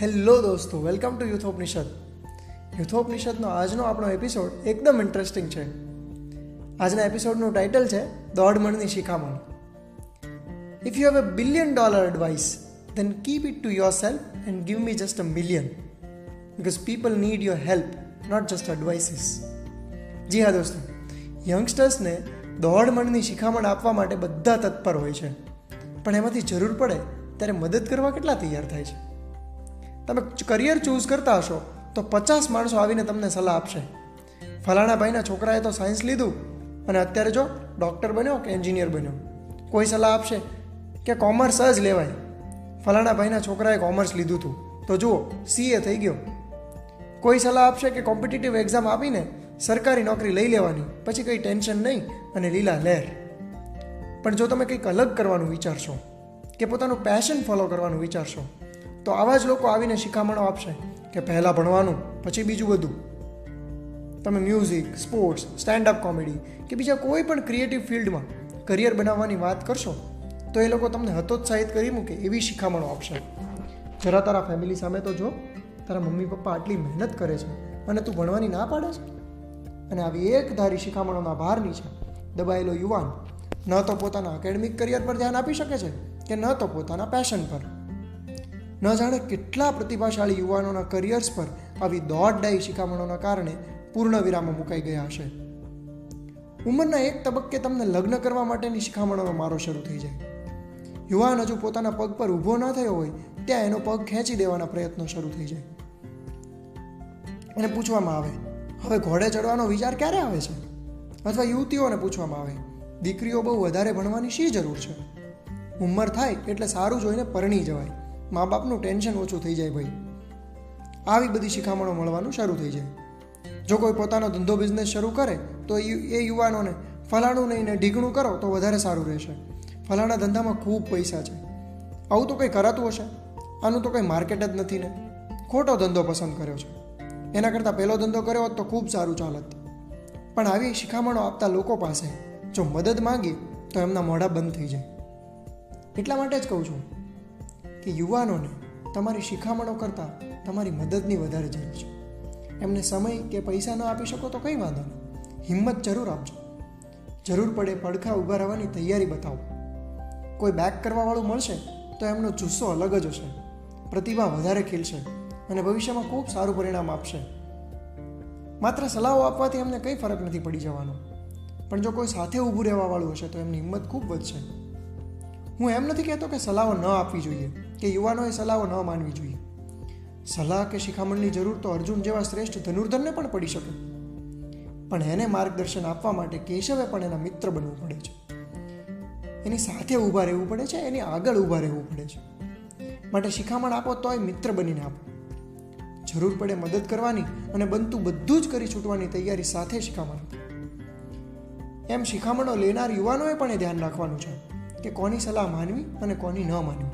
Hello દોસ્તો, welcome to યુથોપનિષદ. યુથોપનિષદનો આજનો આપણો એપિસોડ એકદમ ઇન્ટરેસ્ટિંગ છે. આજના એપિસોડનું ટાઇટલ છે દોઢ મણની શિખામણ. If you have $1 billion advice, then keep it to yourself and give me just $1 million. Because people need your help, not just advices. જી હા દોસ્તો, યંગસ્ટર્સને દોઢ મણની શિખામણ આપવા માટે બધા તત્પર હોય છે, પણ એમાંથી જરૂર પડે ત્યારે મદદ કરવા કેટલા તૈયાર થાય છે? તમે કરિયર ચૂઝ કરતા હશો તો 50 માણસો આવીને તમને સલાહ આપશે. ફલાણા ભાઈના છોકરાએ તો સાયન્સ લીધું અને અત્યારે જો ડૉક્ટર બન્યો કે એન્જિનિયર બન્યો. કોઈ સલાહ આપશે કે કોમર્સ જ લેવાય. ફલાણા ભાઈના છોકરાએ કોમર્સ લીધું હતું તો જુઓ CA થઈ ગયો. કોઈ સલાહ આપશે કે કોમ્પિટિટિવ એક્ઝામ આપીને સરકારી નોકરી લઈ લેવાની, પછી કંઈ ટેન્શન નહીં અને લીલા લહેર. પણ જો તમે કંઈક અલગ કરવાનું વિચારશો કે પોતાનું પેશન ફોલો કરવાનું વિચારશો તો આવા જ લોકો આવીને શિખામણો આપશે કે પહેલાં ભણવાનું પછી બીજું બધું. તમે મ્યુઝિક, સ્પોર્ટ્સ, સ્ટેન્ડઅપ કોમેડી કે બીજા કોઈ પણ ક્રિએટિવ ફિલ્ડમાં કરિયર બનાવવાની વાત કરશો તો એ લોકો તમને હતોત્સાહિત કરી મૂકે એવી શિખામણો આપશે. જરા તારા ફેમિલી સામે તો જો, તારા મમ્મી પપ્પા આટલી મહેનત કરે છે અને તું ભણવાની ના પાડે છે. અને આવી એક ધારી શિખામણોના ભાર નીચે દબાયેલો યુવાન ન તો પોતાના એકેડેમિક કરિયર પર ધ્યાન આપી શકે છે કે ન તો પોતાના પેશન પર. ન જાણે કેટલા પ્રતિભાશાળી યુવાનોના કરિયર્સ પર આવી દોઢ શિખામણોના કારણે પૂર્ણ વિરામો મુકાઈ ગયા હશે. ઉંમરના એક તબક્કે તમને લગ્ન કરવા માટેની શિખામણોનો મારો શરૂ થઈ જાય. યુવાન હજુ પોતાના પગ પર ઊભો ન થયો હોય ત્યાં એનો પગ ખેંચી દેવાના પ્રયત્નો શરૂ થઈ જાય. અને પૂછવામાં આવે, હવે ઘોડે ચડવાનો વિચાર ક્યારે આવે છે? અથવા યુવતીઓને પૂછવામાં આવે, દીકરીઓ બહુ વધારે ભણવાની શી જરૂર છે? ઉંમર થાય એટલે સારું જોઈને પરણી જવાય, મા બાપનું ટેન્શન ઓછું થઈ જાય ભાઈ. આવી બધી શિખામણો મળવાનું શરૂ થઈ જાય. જો કોઈ પોતાનો ધંધો બિઝનેસ શરૂ કરે તો એ યુવાનોને ફલાણું નહીં ને ઢીકણું કરો તો વધારે સારું રહેશે. ફલાણા ધંધામાં ખૂબ પૈસા છે, આવું તો કંઈ કરાતું હશે, આનું તો કંઈ માર્કેટ જ નથી ને, ખોટો ધંધો પસંદ કર્યો છે, એના કરતાં પહેલો ધંધો કર્યો હોત તો ખૂબ સારું ચાલત. પણ આવી શિખામણો આપતા લોકો પાસે જો મદદ માંગીએ તો એમના મોઢા બંધ થઈ જાય. એટલા માટે જ કહું છું કે યુવાનોને તમારી શિખામણો કરતાં તમારી મદદની વધારે જરૂર છે. એમને સમય કે પૈસા ન આપી શકો તો કંઈ વાંધો નહીં, હિંમત જરૂર આપજો. જરૂર પડે પડખા ઊભા રહેવાની તૈયારી બતાવો. કોઈ બેક કરવાવાળું મળશે તો એમનો જુસ્સો અલગ જ હશે, પ્રતિભા વધારે ખીલશે અને ભવિષ્યમાં ખૂબ સારું પરિણામ આપશે. માત્ર સલાહો આપવાથી એમને કંઈ ફરક નથી પડી જવાનો, પણ જો કોઈ સાથે ઊભું રહેવાવાળું હશે તો એમની હિંમત ખૂબ વધશે. હું એમ નથી કહેતો કે સલાહો ન આપવી જોઈએ કે યુવાનોએ સલાહો ન માનવી જોઈએ. સલાહ કે શિખામણની જરૂર તો અર્જુન જેવા શ્રેષ્ઠ ધનુર્ધરને પણ પડી શકે, પણ એને માર્ગદર્શન આપવા માટે કેશવે પણ એના મિત્ર બનવું પડે છે. એની સાથે ઊભા રહેવું પડે છે, એની આગળ ઊભા રહેવું પડે છે. માટે શિખામણ આપો તોય મિત્ર બનીને આપો. જરૂર પડે મદદ કરવાની અને બનતું બધું જ કરી છૂટવાની તૈયારી સાથે શિખામણ આપો. એમ શિખામણો લેનાર યુવાનોએ પણ એ ધ્યાન રાખવાનું છે કે કોની સલાહ માનવી અને કોની ન માનવી.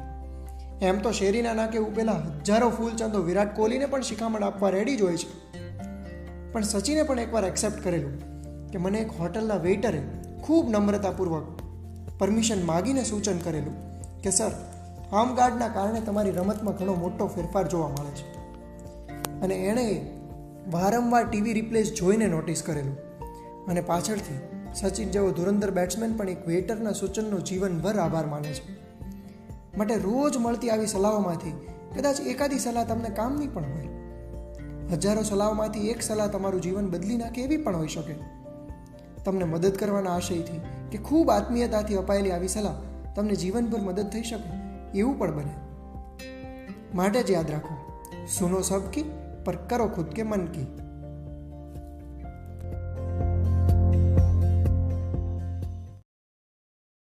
એમ તો શેરીના નાકે ઉભેલા હજારો ફૂલચંદો વિરાટ કોહલીને પણ શિખામણ આપવા રેડી જ હોય છે. પણ સચિને પણ એકવાર એક્સેપ્ટ કરેલું કે મને એક હોટલના વેઇટરે ખૂબ નમ્રતાપૂર્વક પરમિશન માગીને સૂચન કરેલું કે સર, હોમગાર્ડના કારણે તમારી રમતમાં ઘણો મોટો ફેરફાર જોવા મળે છે. અને એણે વારંવાર ટીવી રિપ્લેસ જોઈને નોટિસ કરેલું. અને પાછળથી સચિન જેવો ધુરંધર બેટ્સમેન પણ એક વેઇટરના સૂચનનો જીવનભર આભાર માને છે. માટે રોજ મળતી આવી સલાહોમાંથી કદાચ એકાદી સલાહ તમને કામની પણ હોય. હજારો સલાહોમાંથી એક સલાહ તમારું જીવન બદલી નાખે એવી પણ હોઈ શકે. તમને મદદ કરવાના આશયથી કે ખૂબ આત્મીયતાથી અપાયેલી આવી સલાહ તમને જીવનભર મદદ થઈ શકે એવું પણ બને. માટે જ યાદ રાખો, સુનો સબકી પર કરો ખુદ કે મન કી.